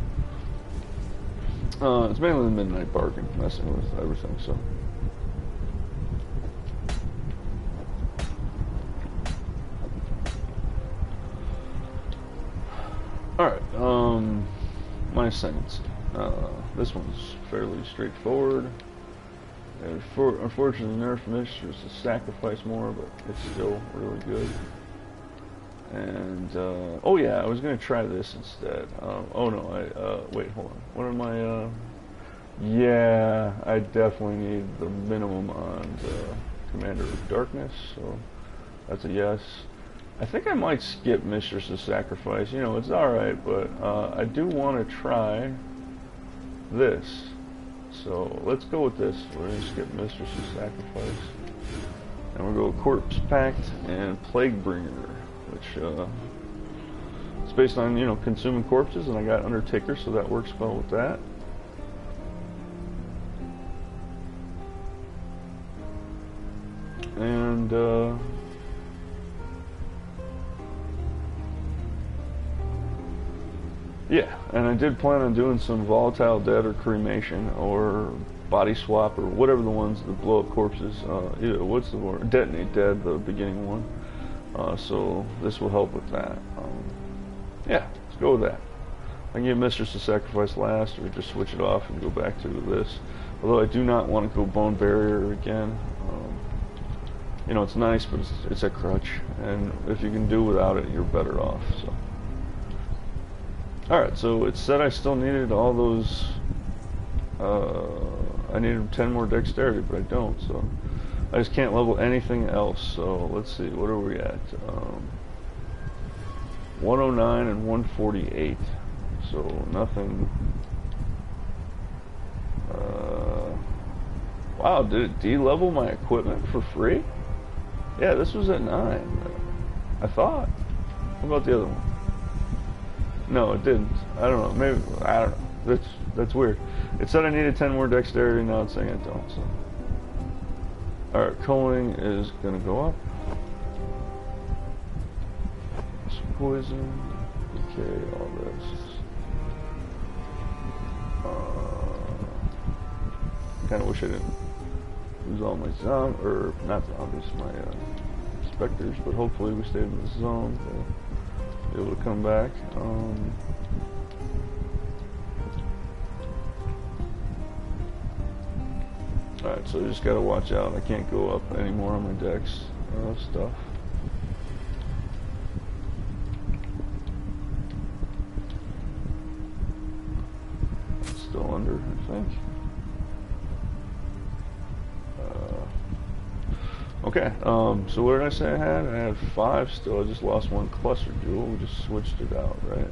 It's mainly the Midnight Bargain, messing with everything, so. Alright, my ascendancy. This one's fairly straightforward. Unfortunately, nerf Mistress to sacrifice more, but it's still really good. And, oh yeah, I was going to try this instead. Oh no, wait, hold on. What am I, yeah, I definitely need the minimum on the Commander of Darkness, so that's a yes. I think I might skip Mistress's Sacrifice. You know, it's alright, but I do want to try this. So let's go with this. We're going to skip Mistress's Sacrifice. And we'll go Corpse Pact and Plaguebringer, which it's based on, you know, consuming corpses, and I got Undertaker, so that works well with that. And yeah, and I did plan on doing some Volatile Dead or Cremation or Body Swap or whatever the ones that blow up corpses. What's the word? Detonate Dead, the beginning one. So this will help with that. Yeah, let's go with that. I can give Mistress to Sacrifice last, or just switch it off and go back to this. Although I do not want to go Bone Barrier again. You know, it's nice, but it's a crutch, and if you can do without it, you're better off. So. Alright, so it said I still needed all those, I needed 10 more dexterity, but I don't, so I just can't level anything else. So let's see, what are we at? 109 and 148, so nothing. Wow, did it de-level my equipment for free? Yeah, this was at 9, I thought. What about the other one? No, it didn't. I don't know. Maybe, I don't know. That's weird. It said I needed 10 more dexterity, now it's saying I don't, so. Alright, culling is gonna go up. Poison, decay, all this. Kinda wish I didn't lose all my zombies, or not zombies, my specters, but hopefully we stayed in this zone. So able to come back. Alright, so I just gotta watch out. I can't go up anymore on my dex stuff. It's still under, I think. Okay, so what did I say I had? I had 5 still. I just lost 1 cluster jewel. We just switched it out, right?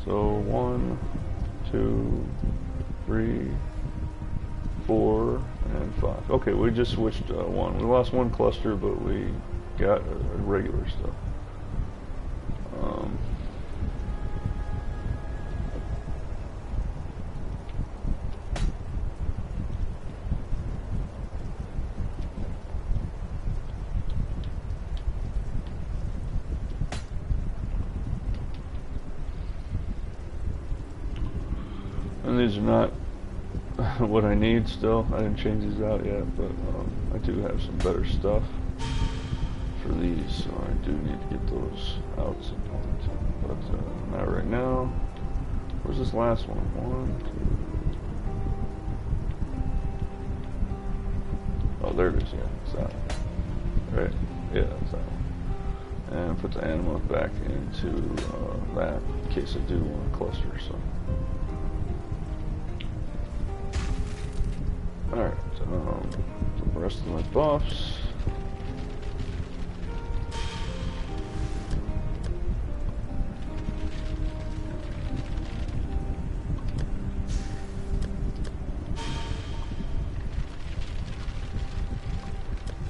So 1, 2, 3, 4, and 5. Okay, we just switched 1. We lost 1 cluster, but we got regular stuff. And these are not what I need still. I didn't change these out yet, but I do have some better stuff. for these, so I do need to get those out at some point. But not right now. Where's this last one? 1, 2. Oh, there it is. Yeah, it's that one. Right? Yeah, that's that one. And put the anima back into that in case I do want to cluster. So. Alright, the rest of my buffs.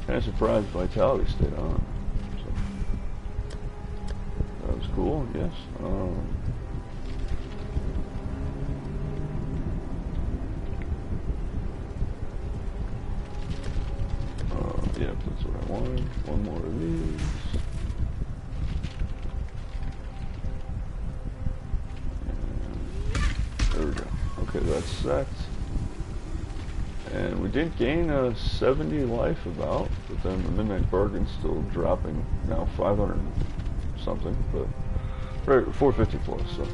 Kind of surprised Vitality stayed on. So, that was cool, I guess. Yep, that's what I wanted. One more of these. And there we go. Okay, that's set. And we did gain a 70 life about, but then the Midnight Bargain's still dropping now 500 something, but right, 454. So,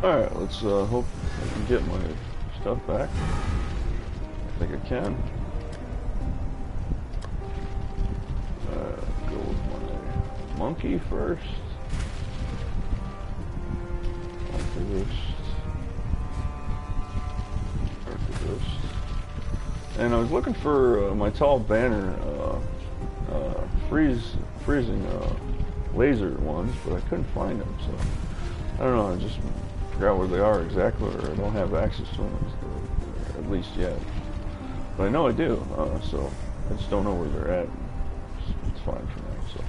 all right, let's hope I can get my stuff back. I think I can. Go with my monkey first. Archivist. And I was looking for my tall banner freezing laser ones, but I couldn't find them. So I don't know. I just forgot where they are exactly, or I don't have access to them at least yet. But I know I do. So I just don't know where they're at. It's fine for now. So.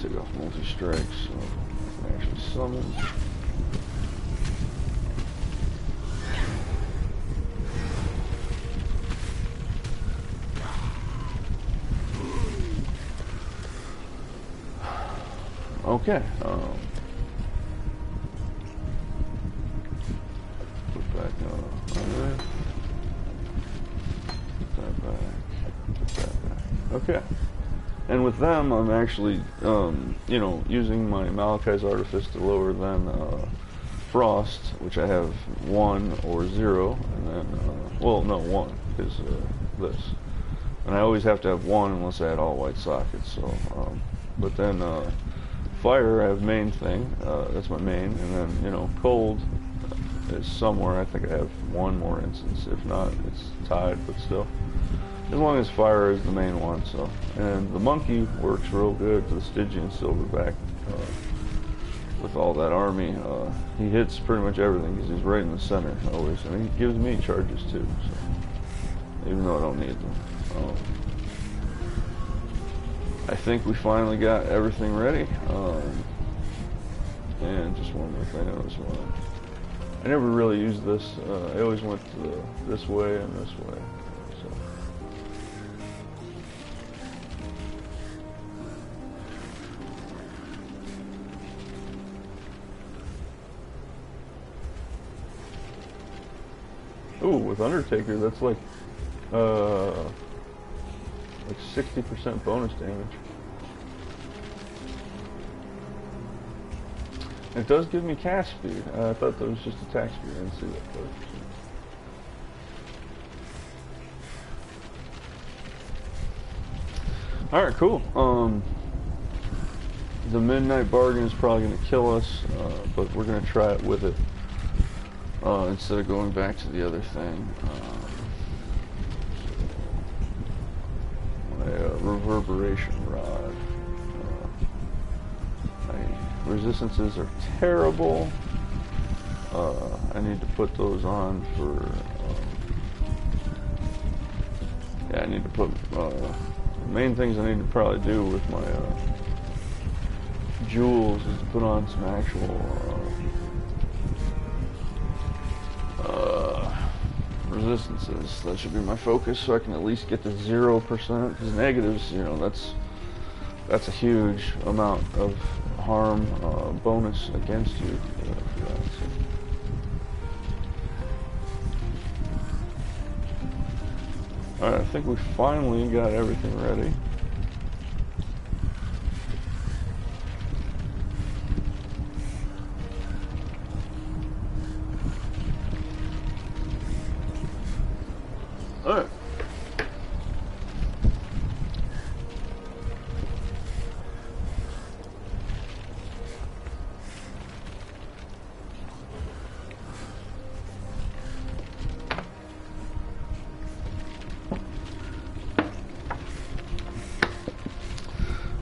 Take off multi-strikes, so I can actually summon. Okay. Put back on there. Put that back. Put that back. Okay. And with them, I'm actually, you know, using my Malachi's Artifice to lower than Frost, which I have 1 or 0, and then, well, no, 1 is this. And I always have to have 1 unless I had all white sockets, so, but then Fire, I have main thing, that's my main, and then, you know, Cold is somewhere. I think I have 1 more instance. If not, it's tied, but still. As long as Fire is the main one, so. And the monkey works real good for the Stygian Silverback with all that army. He hits pretty much everything because he's right in the center always, and he gives me charges too, so. Even though I don't need them. I think we finally got everything ready. And just one more thing I was wanting. I never really used this. I always went this way and this way. So. Ooh, with Undertaker, that's like 60% bonus damage. It does give me cast speed. I thought that was just attack speed. I didn't see that first. Alright, cool. The Midnight Bargain is probably going to kill us, but we're going to try it with it instead of going back to the other thing. Reverberation Rod. My resistances are terrible. I need to put those on for. Yeah, I need to put. The main things I need to probably do with my jewels is to put on some actual resistances. That should be my focus, so I can at least get to 0%. Because negatives, you know, that's a huge amount of harm bonus against you for that. So. Alright, I think we finally got everything ready. Alright.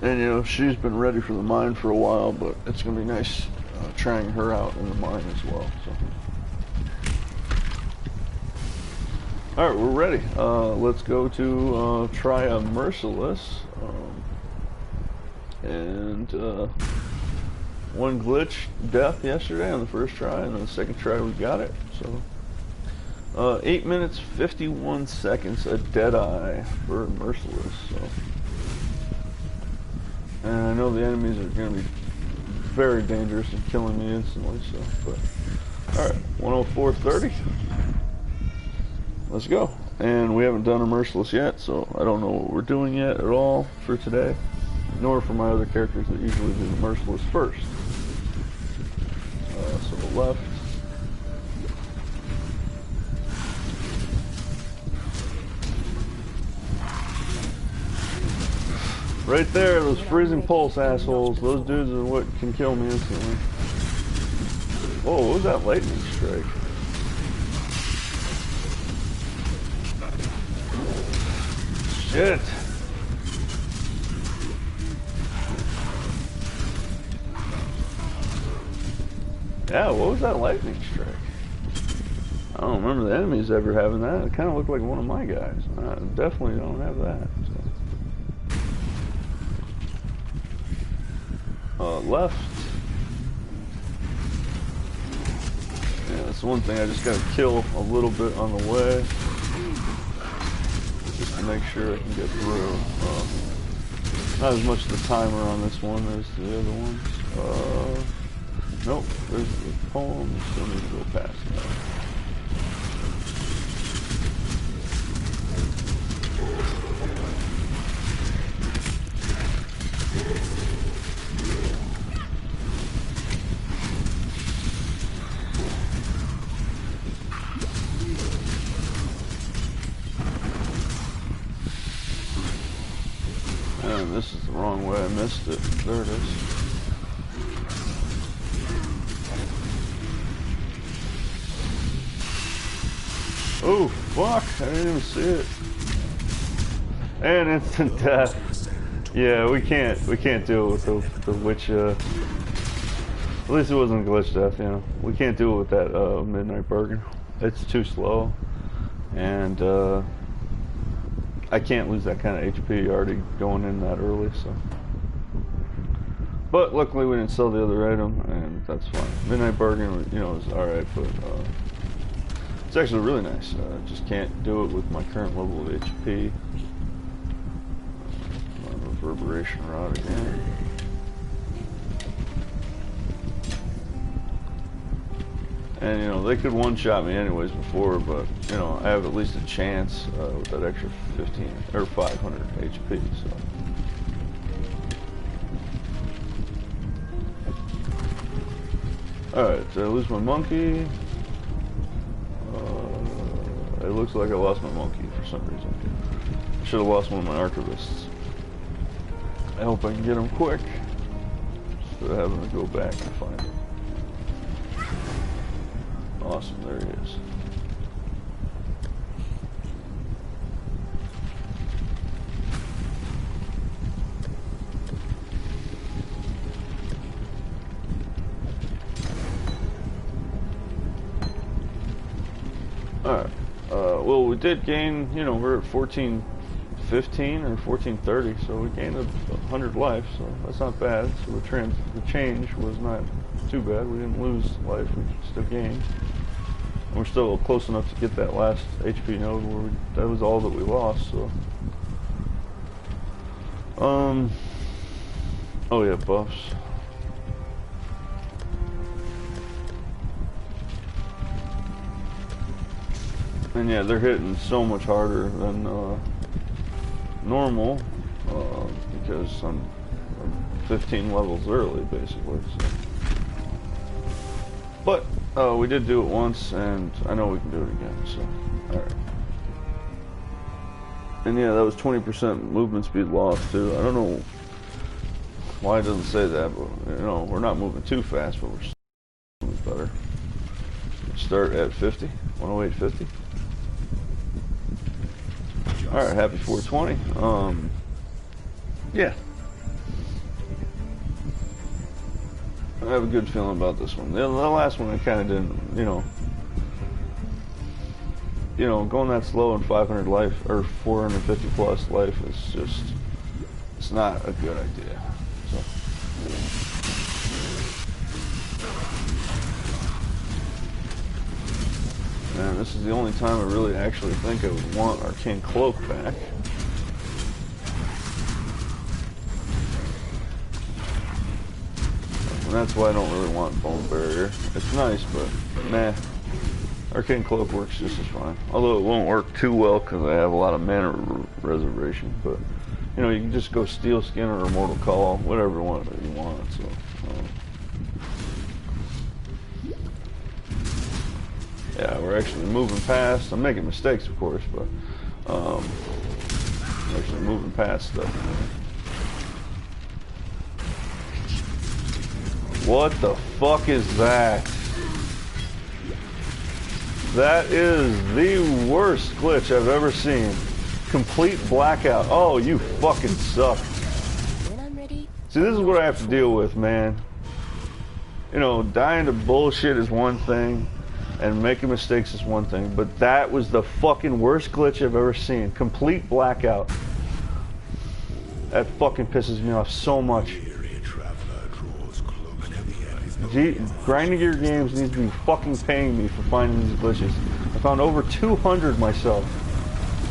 And you know, she's been ready for the mine for a while, but it's gonna be nice trying her out in the mine as well. So. Alright, we're ready. Let's go to try a Merciless. One glitch death yesterday on the first try, and on the second try we got it. So 8 minutes 51 seconds a Deadeye for a Merciless. So. And I know the enemies are going to be very dangerous and killing me instantly. So, but all right, 104.30. Let's go. And we haven't done a Merciless yet, so I don't know what we're doing yet at all for today, nor for my other characters that usually do the Merciless first. So the left. Right there, those freezing pulse assholes. Those dudes are what can kill me instantly. Whoa, what was that lightning strike? Shit. Yeah, what was that lightning strike? I don't remember the enemies ever having that. It kind of looked like one of my guys. I definitely don't have that. So. Left. Yeah, that's one thing. I just gotta kill a little bit on the way, just to make sure I can get through. Not as much the timer on this one as the other ones. Nope, there's the poem. Still need to go past that. And this is the wrong way. I missed it. There it is. Oh, fuck. I didn't even see it. And instant death. Yeah, we can't do it with the witch, at least it wasn't a glitch death, you know. We can't do it with that, Midnight Bargain. It's too slow. And, I can't lose that kind of HP already going in that early, so. But luckily we didn't sell the other item, and that's fine. Midnight Bargain, you know, is alright, but, it's actually really nice. Just can't do it with my current level of HP. Reverberation rod again. And you know, they could one-shot me anyways before, but you know, I have at least a chance with that extra 15 or 500 HP. So. Alright, did I lose my monkey? It looks like I lost my monkey for some reason. I should have lost one of my archivists. I hope I can get him quick, instead of having to go back and find him. Awesome, there he is. Alright, well we did gain, you know, we're at 1415 or 1430, so we gained 100 life, so that's not bad. So the change was not too bad. We didn't lose life, we still gained. And we're still close enough to get that last HP node where that was all that we lost, so. Oh yeah, buffs. And yeah, they're hitting so much harder than normal because I'm 15 levels early, basically. So. But we did do it once, and I know we can do it again. So, all right. And yeah, that was 20% movement speed loss too. I don't know why it doesn't say that, but you know, we're not moving too fast, but we're moving better. Start at 50, 108.50. All right, happy 420. Yeah. I have a good feeling about this one. The last one I kind of didn't, you know, going that slow in 500 life or 450 plus life is just, it's not a good idea. So. Man, this is the only time I really actually think I would want Arcane Cloak back. And that's why I don't really want Bone Barrier. It's nice, but nah. Arcane Cloak works just as fine. Although it won't work too well because I have a lot of mana reservation. But, you know, you can just go Steel Skin or Immortal Call, whatever you want. So, yeah, we're actually moving past. I'm making mistakes, of course, but we're actually moving past stuff. What the fuck is that? That is the worst glitch I've ever seen. Complete blackout. Oh, you fucking suck. When I'm ready. See, this is what I have to deal with, man. You know, dying to bullshit is one thing, and making mistakes is one thing, but that was the fucking worst glitch I've ever seen. Complete blackout. That fucking pisses me off so much. Grinding your games needs to be fucking paying me for finding these glitches. I found over 200 myself.